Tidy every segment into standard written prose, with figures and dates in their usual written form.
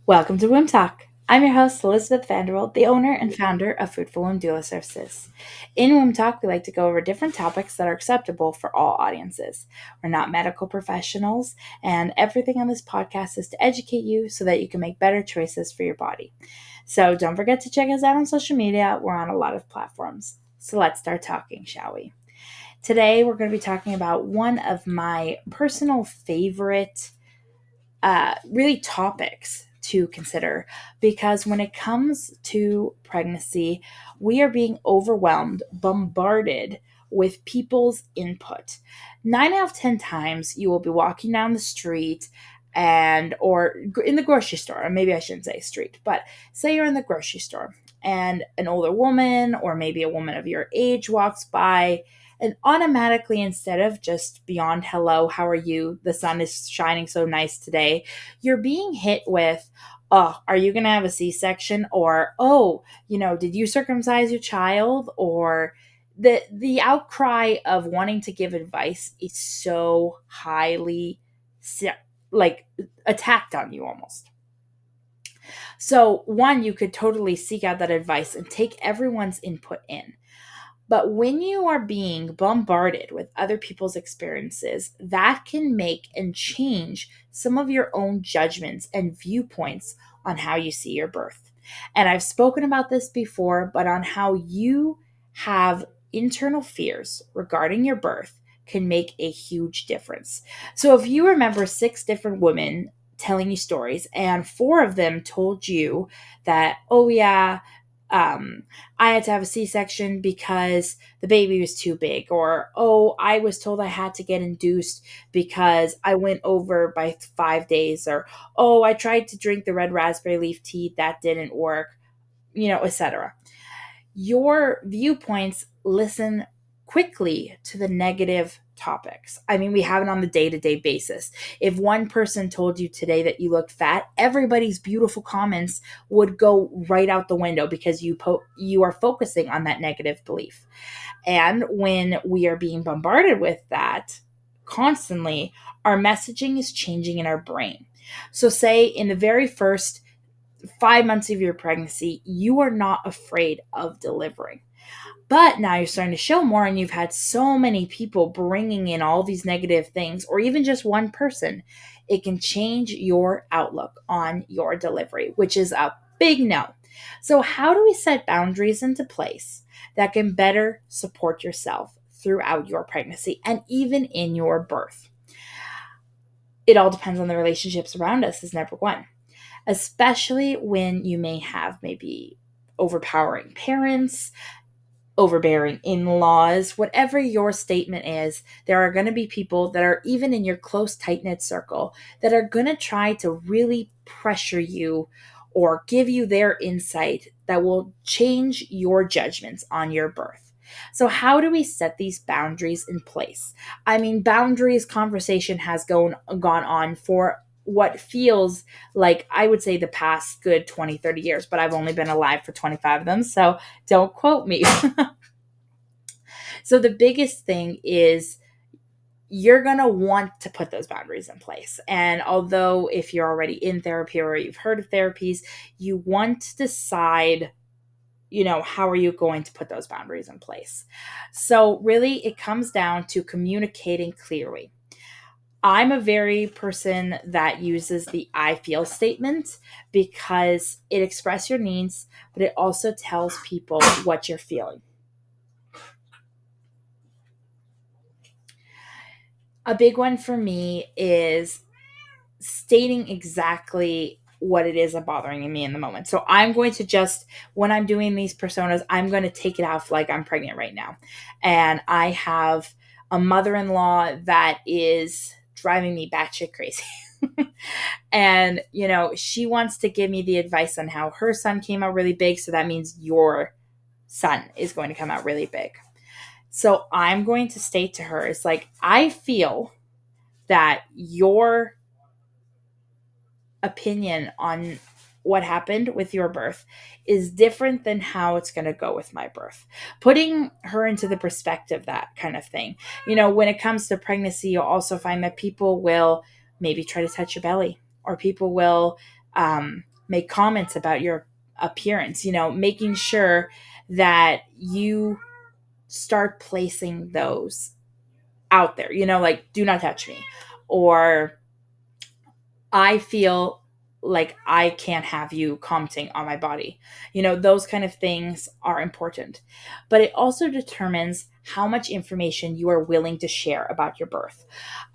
Welcome to Womb Talk. I'm your host, Elizabeth Vanderbilt, the owner and founder of Fruitful Womb Doula Services. In Womb Talk, we like to go over different topics that are acceptable for all audiences. We're not medical professionals, and everything on this podcast is to educate you so that you can make better choices for your body. So don't forget to check us out on social media. We're on a lot of platforms. So let's start talking, shall we? Today, we're going to be talking about one of my personal favorite really topics to consider, because when it comes to pregnancy, we are being overwhelmed, bombarded with people's input. 9 out of 10 times you will be walking down the street or in the grocery store, or maybe I shouldn't say street, but say you're in the grocery store and an older woman or maybe a woman of your age walks by, and automatically, instead of just beyond hello, how are you? The sun is shining so nice today. You're being hit with, oh, are you going to have a C-section? Or, oh, did you circumcise your child? Or the outcry of wanting to give advice is so highly like attacked on you almost. So one, you could totally seek out that advice and take everyone's input in. But when you are being bombarded with other people's experiences, that can make and change some of your own judgments and viewpoints on how you see your birth. And I've spoken about this before, but on how you have internal fears regarding your birth can make a huge difference. So if you remember 6 different women telling you stories, and 4 of them told you that, oh yeah, I had to have a C-section because the baby was too big, or, oh, I was told I had to get induced because I went over by 5 days, or, oh, I tried to drink the red raspberry leaf tea, that didn't work, etc. Your viewpoints listen quickly to the negative topics. I mean, we have it on the day-to-day basis. If one person told you today that you look fat, everybody's beautiful comments would go right out the window because you are focusing on that negative belief. And when we are being bombarded with that constantly, our messaging is changing in our brain. So say in the very first 5 months of your pregnancy, you are not afraid of delivering. But now you're starting to show more, and you've had so many people bringing in all these negative things, or even just one person. It can change your outlook on your delivery, which is a big no. So how do we set boundaries into place that can better support yourself throughout your pregnancy and even in your birth? It all depends on the relationships around us, is number one, especially when you may have maybe overpowering parents, overbearing in-laws, whatever your statement is. There are going to be people that are even in your close, tight-knit circle that are going to try to really pressure you or give you their insight that will change your judgments on your birth. So how do we set these boundaries in place? I mean, boundaries conversation has gone on for what feels like, I would say, the past good 20, 30 years, but I've only been alive for 25 of them, so don't quote me. So the biggest thing is you're going to want to put those boundaries in place. And although if you're already in therapy or you've heard of therapies, you want to decide, how are you going to put those boundaries in place? So really it comes down to communicating clearly. I'm a very person that uses the I feel statement because it expresses your needs, but it also tells people what you're feeling. A big one for me is stating exactly what it is bothering me in the moment. So I'm going to just, when I'm doing these personas, I'm going to take it off like I'm pregnant right now. And I have a mother-in-law that is driving me batshit crazy. And, she wants to give me the advice on how her son came out really big. So that means your son is going to come out really big. So I'm going to state to her, it's like, I feel that your opinion on what happened with your birth is different than how it's going to go with my birth. Putting her into the perspective, that kind of thing. When it comes to pregnancy, you'll also find that people will maybe try to touch your belly, or people will make comments about your appearance, making sure that you start placing those out there, like, do not touch me, or I feel like I can't have you commenting on my body. Those kind of things are important. But it also determines how much information you are willing to share about your birth.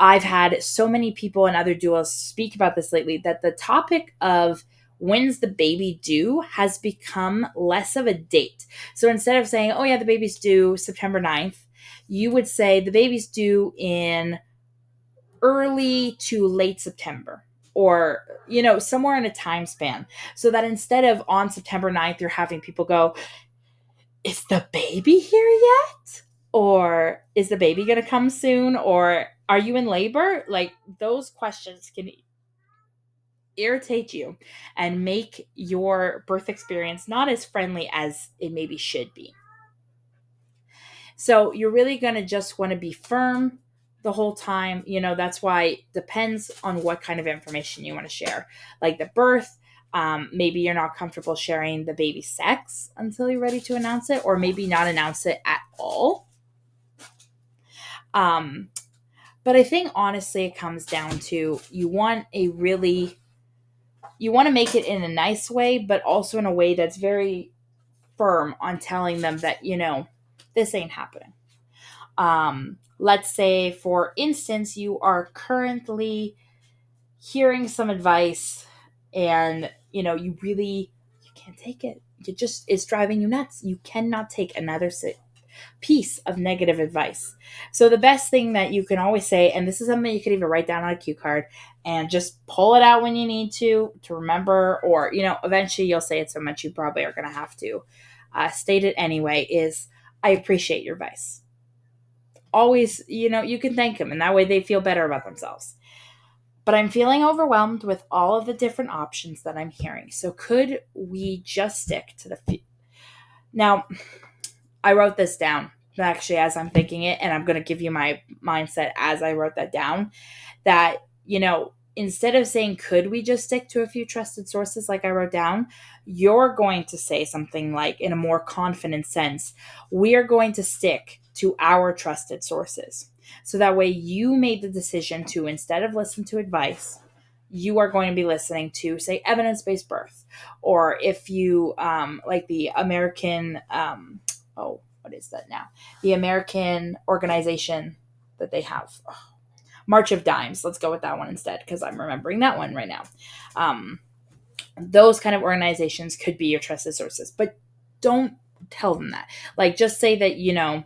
I've had so many people and other doulas speak about this lately, that the topic of when's the baby due has become less of a date. So instead of saying, oh yeah, the baby's due September 9th, you would say the baby's due in early to late September, or somewhere in a time span, so that instead of on September 9th you're having people go, is the baby here yet, or is the baby going to come soon, or are you in labor? Like, those questions can irritate you and make your birth experience not as friendly as it maybe should be. So you're really going to just want to be firm the whole time. That's why it depends on what kind of information you want to share. Like the birth, maybe you're not comfortable sharing the baby's sex until you're ready to announce it, or maybe not announce it at all. But I think honestly it comes down to you want to make it in a nice way, but also in a way that's very firm on telling them that, this ain't happening. Let's say, for instance, you are currently hearing some advice and, you can't take it. It's driving you nuts. You cannot take another piece of negative advice. So the best thing that you can always say, and this is something you could even write down on a cue card and just pull it out when you need to remember, or, eventually you'll say it so much you probably are going to have to state it anyway, is, I appreciate your advice. Always, you can thank them, and that way they feel better about themselves. But I'm feeling overwhelmed with all of the different options that I'm hearing. So could we just stick to the Now, I wrote this down actually as I'm thinking it, and I'm going to give you my mindset as I wrote that down, that, instead of saying, could we just stick to a few trusted sources like I wrote down, you're going to say something like, in a more confident sense, we are going to stick to our trusted sources. So that way you made the decision to, instead of listen to advice, you are going to be listening to, say, evidence-based birth. Or if you, like the American, what is that now? The American organization that they have. March of Dimes. Let's go with that one instead, because I'm remembering that one right now. Those kind of organizations could be your trusted sources, but don't tell them that. Like, just say that,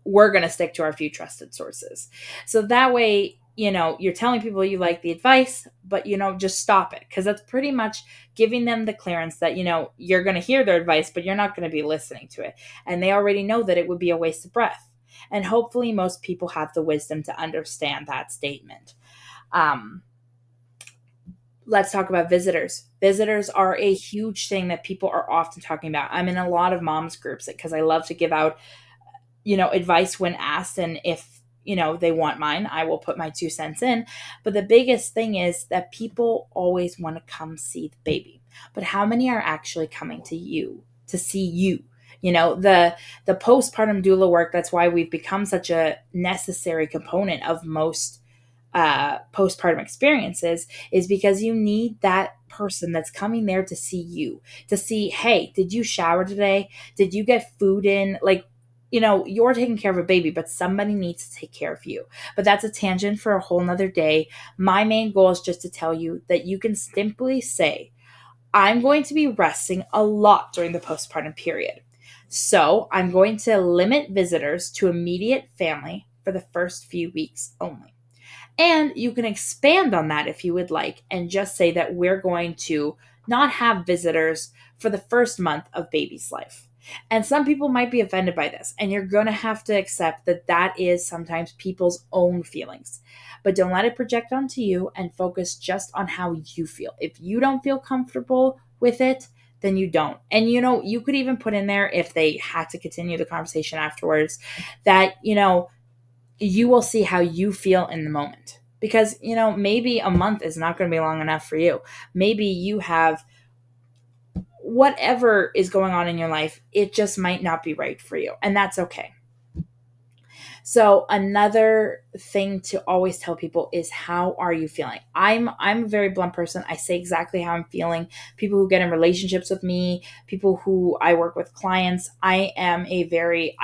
we're going to stick to our few trusted sources. So that way, you're telling people you like the advice, but, just stop it. Because that's pretty much giving them the clearance that, you're going to hear their advice, but you're not going to be listening to it. And they already know that it would be a waste of breath. And hopefully most people have the wisdom to understand that statement. Let's talk about visitors. Visitors are a huge thing that people are often talking about. I'm in a lot of moms groups because I love to give out, advice when asked. And if, they want mine, I will put my 2 cents in. But the biggest thing is that people always want to come see the baby. But how many are actually coming to you to see you? The postpartum doula work, that's why we've become such a necessary component of most postpartum experiences, is because you need that person that's coming there to see you, to see, hey, did you shower today? Did you get food in? Like, you're taking care of a baby, but somebody needs to take care of you. But that's a tangent for a whole nother day. My main goal is just to tell you that you can simply say, I'm going to be resting a lot during the postpartum period. So I'm going to limit visitors to immediate family for the first few weeks only. And you can expand on that if you would like, and just say that we're going to not have visitors for the first month of baby's life. And some people might be offended by this, and you're going to have to accept that that is sometimes people's own feelings. But don't let it project onto you, and focus just on how you feel. If you don't feel comfortable with it, then you don't. And, you could even put in there, if they had to continue the conversation afterwards, that, you will see how you feel in the moment. Because, maybe a month is not going to be long enough for you. Maybe you have whatever is going on in your life, it just might not be right for you. And that's okay. So another thing to always tell people is, how are you feeling? I'm a very blunt person. I say exactly how I'm feeling. People who get in relationships with me, people who I work with, clients, I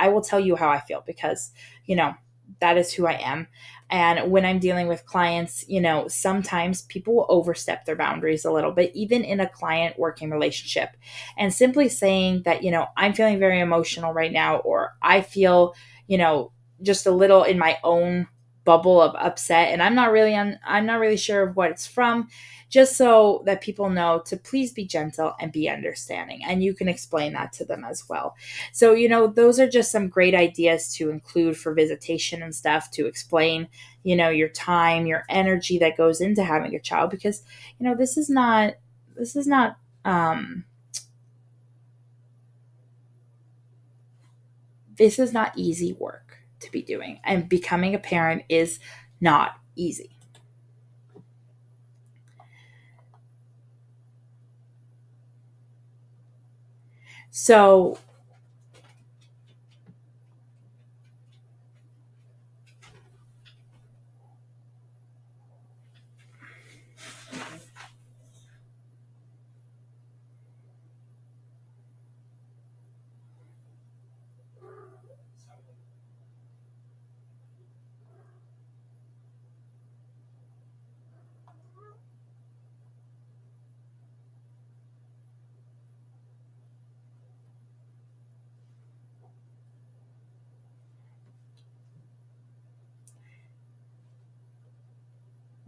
will tell you how I feel, because, you know, that is who I am. And when I'm dealing with clients, sometimes people will overstep their boundaries a little bit, even in a client working relationship. And simply saying that, I'm feeling very emotional right now, or I feel, just a little in my own bubble of upset, and I'm not really sure of what it's from, just so that people know to please be gentle and be understanding, and you can explain that to them as well. So, those are just some great ideas to include for visitation and stuff, to explain, your time, your energy that goes into having a child, because, this is not um this is not easy work to be doing, and becoming a parent is not easy. So,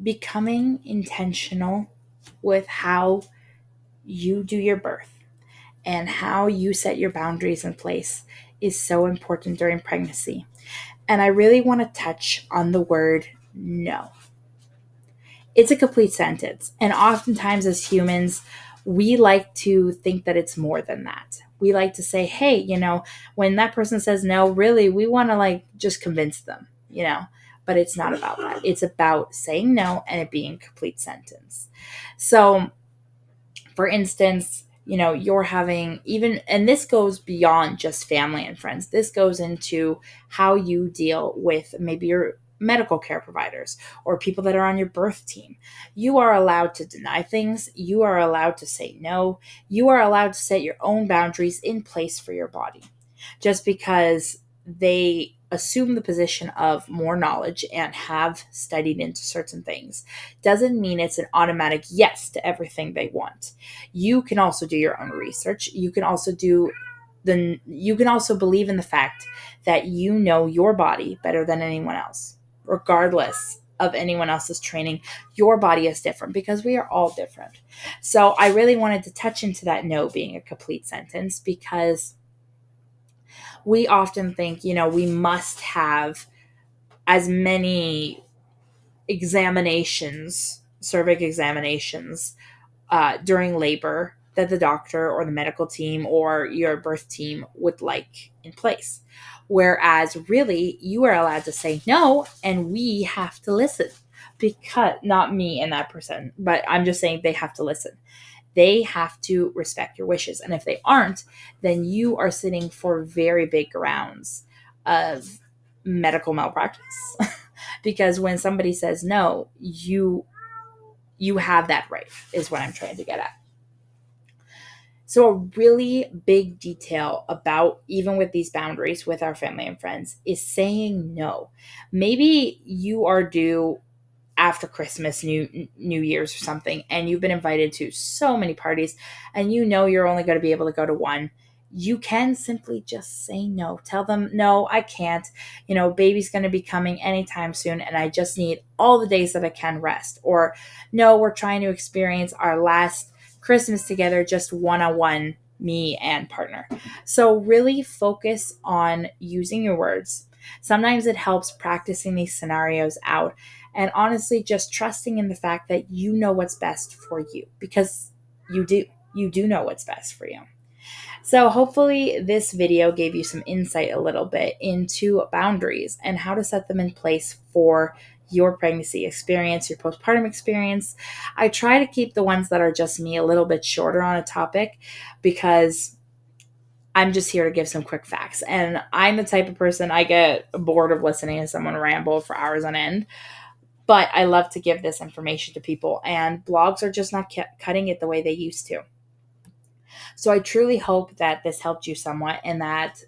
becoming intentional with how you do your birth and how you set your boundaries in place is so important during pregnancy. And I really want to touch on the word no. It's a complete sentence. And oftentimes, as humans, we like to think that it's more than that. We like to say, hey, when that person says no, really, we want to like just convince them. But it's not about that. It's about saying no and it being a complete sentence. So, for instance, you're having, even, and this goes beyond just family and friends, this goes into how you deal with maybe your medical care providers or people that are on your birth team. You are allowed to deny things, you are allowed to say no, you are allowed to set your own boundaries in place for your body. Just because they assume the position of more knowledge and have studied into certain things doesn't mean it's an automatic yes to everything they want. You can also do your own research. You can also believe in the fact that you know your body better than anyone else. Regardless of anyone else's training, your body is different, because we are all different. So I really wanted to touch into that no being a complete sentence, because we often think, we must have as many examinations, cervix examinations, during labor that the doctor or the medical team or your birth team would like in place. Whereas really, you are allowed to say no, and we have to listen. Because, not me in that person, but I'm just saying they have to listen. They have to respect your wishes. And if they aren't, then you are sitting for very big grounds of medical malpractice. Because when somebody says no, you have that right, is what I'm trying to get at. So, a really big detail about, even with these boundaries with our family and friends, is saying no. Maybe you are due after Christmas, New Year's or something, and you've been invited to so many parties, and you're only going to be able to go to one. You can simply just say no. Tell them, no, I can't. Baby's going to be coming anytime soon, and I just need all the days that I can rest. Or, no, we're trying to experience our last Christmas together, just one on one, me and partner. So, really focus on using your words. Sometimes it helps practicing these scenarios out, and honestly just trusting in the fact that you know what's best for you, because you do know what's best for you. So hopefully this video gave you some insight a little bit into boundaries and how to set them in place for your pregnancy experience, your postpartum experience. I try to keep the ones that are just me a little bit shorter on a topic because I'm just here to give some quick facts. And I'm the type of person, I get bored of listening to someone ramble for hours on end. But I love to give this information to people, and blogs are just not cutting it the way they used to. So I truly hope that this helped you somewhat and that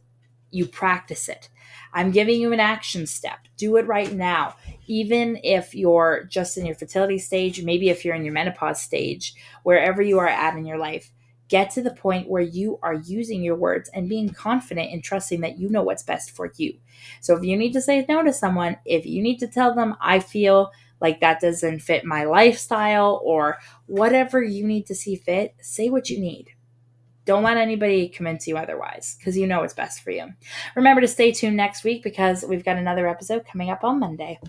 you practice it. I'm giving you an action step. Do it right now. Even if you're just in your fertility stage, maybe if you're in your menopause stage, wherever you are at in your life, get to the point where you are using your words and being confident and trusting that you know what's best for you. So if you need to say no to someone, if you need to tell them, I feel like that doesn't fit my lifestyle, or whatever you need to see fit, say what you need. Don't let anybody convince you otherwise, because you know what's best for you. Remember to stay tuned next week because we've got another episode coming up on Monday.